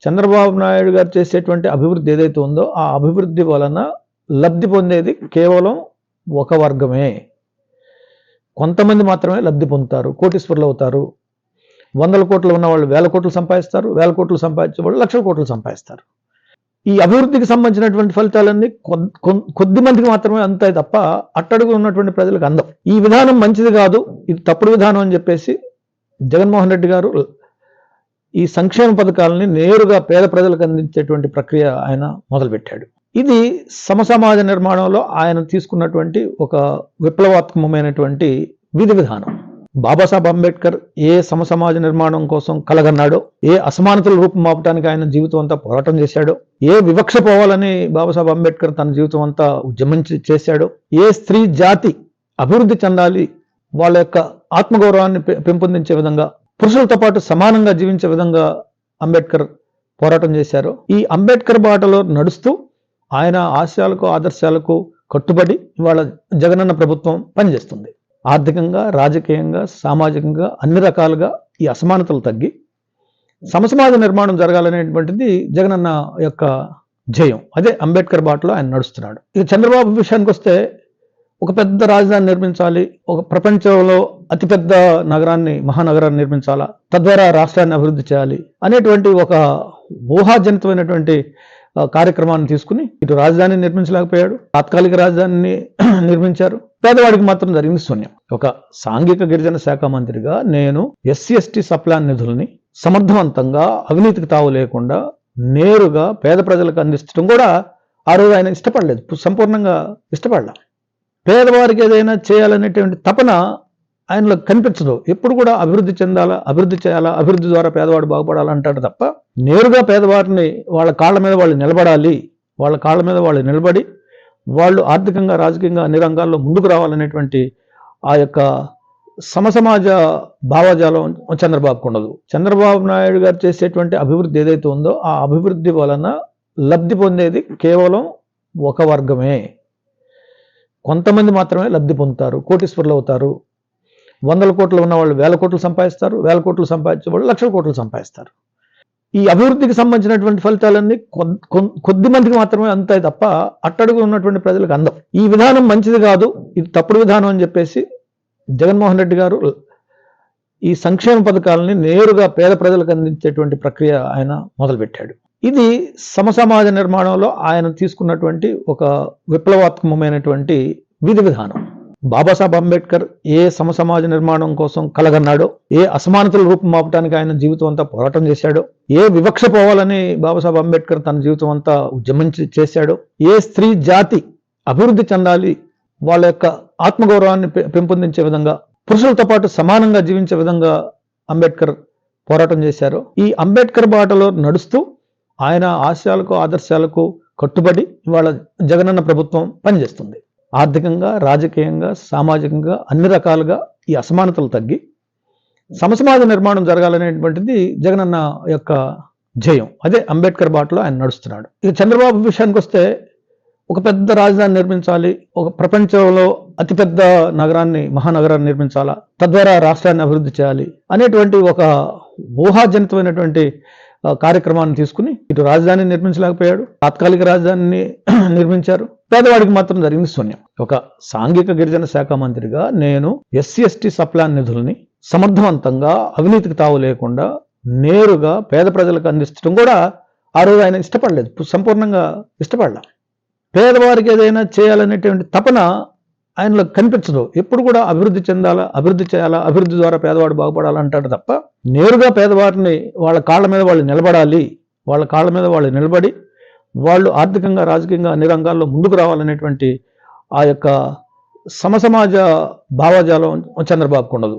చంద్రబాబు నాయుడు గారు చేసేటువంటి అభివృద్ధి ఏదైతే ఉందో ఆ అభివృద్ధి వలన లబ్ధి పొందేది కేవలం ఒక వర్గమే. కొంతమంది మాత్రమే లబ్ధి పొందుతారు, కోటీశ్వరులు అవుతారు. 100 కోట్లు ఉన్న వాళ్ళు 1000 కోట్లు సంపాదిస్తారు, 1000 కోట్లు సంపాదించే వాళ్ళు లక్షల కోట్లు సంపాదిస్తారు. ఈ అభివృద్ధికి సంబంధించినటువంటి ఫలితాలన్నీ కొద్ది మందికి మాత్రమే అందుతాయి తప్ప అట్టడుగు ఉన్నటువంటి ప్రజలకు అందం. ఈ విధానం మంచిది కాదు, ఇది తప్పుడు విధానం అని చెప్పేసి జగన్మోహన్ రెడ్డి గారు ఈ సంక్షేమ పథకాలని నేరుగా పేద ప్రజలకు అందించేటువంటి ప్రక్రియ ఆయన మొదలుపెట్టాడు. ఇది సమసమాజ నిర్మాణంలో ఆయన తీసుకున్నటువంటి ఒక విప్లవాత్మకమైనటువంటి విధి విధానం. బాబాసాహెబ్ అంబేద్కర్ ఏ సమసమాజ నిర్మాణం కోసం కలగన్నాడో, ఏ అసమానతల రూపం మాపటానికి ఆయన జీవితం అంతా పోరాటం చేశాడో, ఏ వివక్ష పోవాలని బాబాసాహెబ్ అంబేద్కర్ తన జీవితం అంతా ఉద్యమించి చేశాడో, ఏ స్త్రీ జాతి అభివృద్ధి చెందాలి, వాళ్ళ యొక్క ఆత్మగౌరవాన్ని పెంపొందించే విధంగా, పురుషులతో పాటు సమానంగా జీవించే విధంగా అంబేద్కర్ పోరాటం చేశారో, ఈ అంబేద్కర్ బాటలో నడుస్తూ ఆయన ఆశయాలకు ఆదర్శాలకు కట్టుబడి ఇవాళ జగనన్న ప్రభుత్వం పనిచేస్తుంది. ఆర్థికంగా, రాజకీయంగా, సామాజికంగా అన్ని రకాలుగా ఈ అసమానతలు తగ్గి సమసమాజ నిర్మాణం జరగాలనేటువంటిది జగనన్న యొక్క ధ్యేయం. అదే అంబేద్కర్ బాటలో ఆయన నడుస్తున్నాడు. ఇక చంద్రబాబు విషయానికి వస్తే ఒక పెద్ద రాజధాని నిర్మించాలి, ఒక ప్రపంచంలో అతిపెద్ద నగరాన్ని, మహానగరాన్ని నిర్మించాలా, తద్వారా రాష్ట్రాన్ని అభివృద్ధి చేయాలి అనేటువంటి ఒక ఊహాజనితమైనటువంటి కార్యక్రమాన్ని తీసుకుని ఇటు రాజధానిని నిర్మించలేకపోయాడు, తాత్కాలిక రాజధానిని నిర్మించారు. పేదవాడికి మాత్రం జరిగింది శూన్యం. ఒక సాంఘిక గిరిజన శాఖ మంత్రిగా నేను SC/ST సప్లాన్ నిధుల్ని సమర్థవంతంగా అవినీతికి తావు లేకుండా నేరుగా పేద ప్రజలకు అందించడం కూడా ఆ రోజు ఆయన ఇష్టపడలేదు, సంపూర్ణంగా ఇష్టపడలే. పేదవారికి ఏదైనా చేయాలనేటువంటి తపన ఆయనలో కనిపించదు. ఎప్పుడు కూడా అభివృద్ధి చెందాలా, అభివృద్ధి చేయాలా, అభివృద్ధి ద్వారా పేదవాడు బాగుపడాలంటాడు తప్ప నేరుగా పేదవారిని వాళ్ళ కాళ్ళ మీద వాళ్ళు నిలబడాలి, వాళ్ళ కాళ్ళ మీద వాళ్ళు నిలబడి వాళ్ళు ఆర్థికంగా, రాజకీయంగా అన్ని రంగాల్లో ముందుకు రావాలనేటువంటి ఆ యొక్క సమసమాజ భావజాలం చంద్రబాబుకు ఉండదు. చంద్రబాబు నాయుడు గారు చేసేటువంటి అభివృద్ధి ఏదైతే ఉందో ఆ అభివృద్ధి వలన లబ్ధి పొందేది కేవలం ఒక వర్గమే. కొంతమంది మాత్రమే లబ్ధి పొందుతారు, కోటీశ్వరులు అవుతారు. 100 కోట్లు ఉన్న వాళ్ళు 1000 కోట్లు సంపాదిస్తారు, 1000 కోట్లు సంపాదించే వాళ్ళు లక్షల కోట్లు సంపాదిస్తారు. ఈ అభివృద్ధికి సంబంధించినటువంటి ఫలితాలన్నీ కొద్ది మందికి మాత్రమే అందుతాయి తప్ప అట్టడుగు ఉన్నటువంటి ప్రజలకు అందం. ఈ విధానం మంచిది కాదు, ఇది తప్పుడు విధానం అని చెప్పేసి జగన్మోహన్ రెడ్డి గారు ఈ సంక్షేమ పథకాలని నేరుగా పేద ప్రజలకు అందించేటువంటి ప్రక్రియ ఆయన మొదలుపెట్టాడు. ఇది సమసమాజ నిర్మాణంలో ఆయన తీసుకున్నటువంటి ఒక విప్లవాత్మకమైనటువంటి విధి విధానం. బాబాసాహెబ్ అంబేద్కర్ ఏ సమసమాజ నిర్మాణం కోసం కలగన్నాడో, ఏ అసమానతల రూపం మాపటానికి ఆయన జీవితం అంతా పోరాటం చేశాడో, ఏ వివక్ష పోవాలని బాబాసాహెబ్ అంబేద్కర్ తన జీవితం అంతా ఉద్యమించి చేశాడో, ఏ స్త్రీ జాతి అభివృద్ధి చెందాలి, వాళ్ళ యొక్క ఆత్మగౌరవాన్ని పెంపొందించే విధంగా, పురుషులతో పాటు సమానంగా జీవించే విధంగా అంబేద్కర్ పోరాటం చేశారో, ఈ అంబేద్కర్ బాటలో నడుస్తూ ఆయన ఆశయాలకు ఆదర్శాలకు కట్టుబడి ఇవాళ జగనన్న ప్రభుత్వం పనిచేస్తుంది. ఆర్థికంగా, రాజకీయంగా, సామాజికంగా అన్ని రకాలుగా ఈ అసమానతలు తగ్గి సమసమాజ నిర్మాణం జరగాలనేటువంటిది జగనన్న యొక్క ధ్యేయం. అదే అంబేద్కర్ బాటలో ఆయన నడుస్తున్నాడు. ఇక చంద్రబాబు విషయానికి వస్తే ఒక పెద్ద రాజధాని నిర్మించాలి, ఒక ప్రపంచంలో అతిపెద్ద నగరాన్ని, మహానగరాన్ని నిర్మించాలా, తద్వారా రాష్ట్రాన్ని అభివృద్ధి చేయాలి అనేటువంటి ఒక ఊహాజనితమైనటువంటి కార్యక్రమాన్ని తీసుకుని ఇటు రాజధానిని నిర్మించలేకపోయాడు, తాత్కాలిక రాజధానిని నిర్మించారు. పేదవాడికి మాత్రం జరిగింది శూన్యం. ఒక సాంఘిక గిరిజన శాఖ మంత్రిగా నేను SC/ST సప్లాన్ నిధుల్ని సమర్థవంతంగా అవినీతికి తావు లేకుండా నేరుగా పేద ప్రజలకు అందించడం కూడా ఆ రోజు ఆయన ఇష్టపడలేదు, సంపూర్ణంగా ఇష్టపడలే. పేదవారికి ఏదైనా చేయాలనేటువంటి తపన ఆయనలో కనిపించదు. ఎప్పుడు కూడా అభివృద్ధి చెందాలా, అభివృద్ధి చేయాలా, అభివృద్ధి ద్వారా పేదవాడు బాగుపడాలంటాడు తప్ప నేరుగా పేదవారిని వాళ్ళ కాళ్ళ మీద వాళ్ళు నిలబడాలి, వాళ్ళ కాళ్ళ మీద వాళ్ళు నిలబడి వాళ్ళు ఆర్థికంగా, రాజకీయంగా అన్ని రంగాల్లో ముందుకు రావాలనేటువంటి ఆ యొక్క సమసమాజ భావజాలం చంద్రబాబుకు ఉండదు.